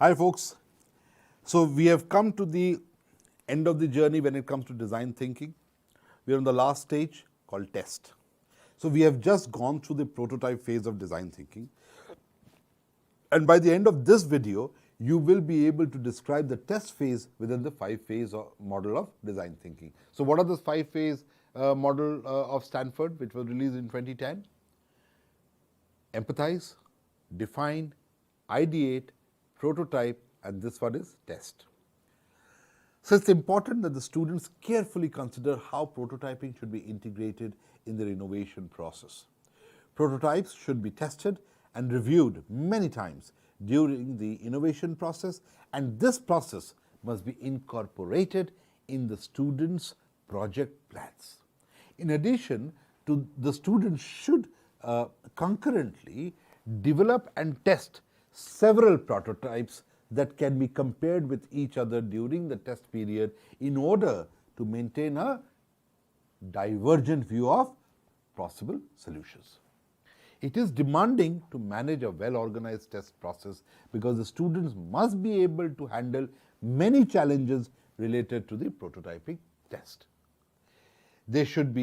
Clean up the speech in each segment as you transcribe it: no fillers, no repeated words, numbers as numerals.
Hi folks. So we have come to the end of the journey when it comes to design thinking. We are on the last stage called test. So we have just gone through the prototype phase of design thinking. And by the end of this video, you will be able to describe the test phase within the 5-phase model of design thinking. So what are the 5-phase model of Stanford, which was released in 2010? Empathize, define, ideate, prototype, and this one is test. So it's important that the students carefully consider how prototyping should be integrated in their innovation process. Prototypes should be tested and reviewed many times during the innovation process, and this process must be incorporated in the students' project plans. In addition, the students should concurrently develop and test several prototypes that can be compared with each other during the test period in order to maintain a divergent view of possible solutions. It is demanding to manage a well-organized test process because the students must be able to handle many challenges related to the prototyping test. They should,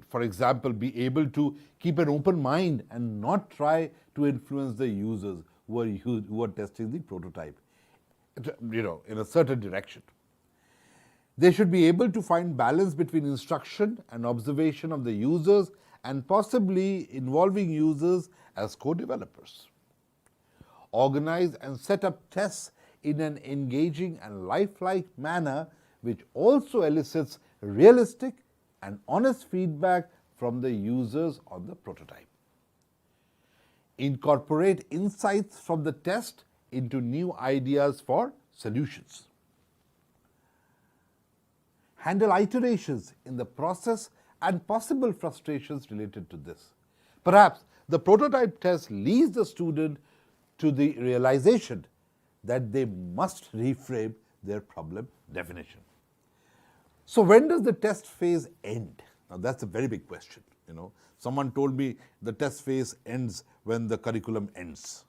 for example, be able to keep an open mind and not try to influence the users who are testing the prototype, in a certain direction. They should be able to find balance between instruction and observation of the users and possibly involving users as co-developers. Organize and set up tests in an engaging and lifelike manner which also elicits realistic and honest feedback from the users on the prototype. Incorporate insights from the test into new ideas for solutions. Handle iterations in the process and possible frustrations related to this. Perhaps the prototype test leads the student to the realization that they must reframe their problem definition. So when does the test phase end? Now that's a very big question. Someone told me the test phase ends when the curriculum ends.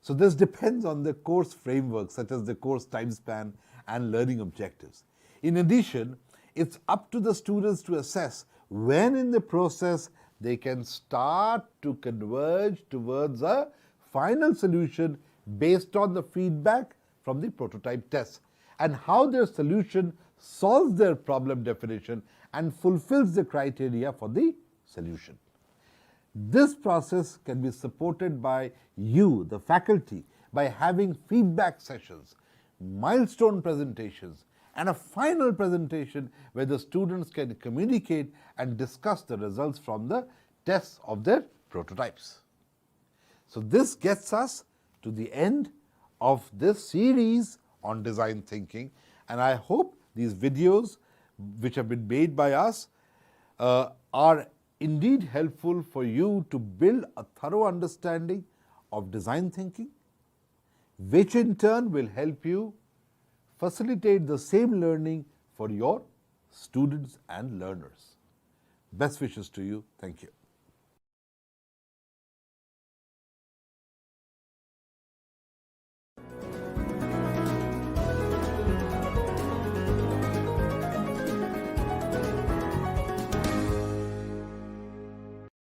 So this depends on the course framework, such as the course time span and learning objectives. In addition, it's up to the students to assess when in the process they can start to converge towards a final solution based on the feedback from the prototype test and how their solution solves their problem definition and fulfills the criteria for the solution. This process can be supported by you, the faculty, by having feedback sessions, milestone presentations, and a final presentation where the students can communicate and discuss the results from the tests of their prototypes. So this gets us to the end of this series on design thinking, and I hope these videos which have been made by us are indeed helpful for you to build a thorough understanding of design thinking, which in turn will help you facilitate the same learning for your students and learners. Best wishes to you. Thank you.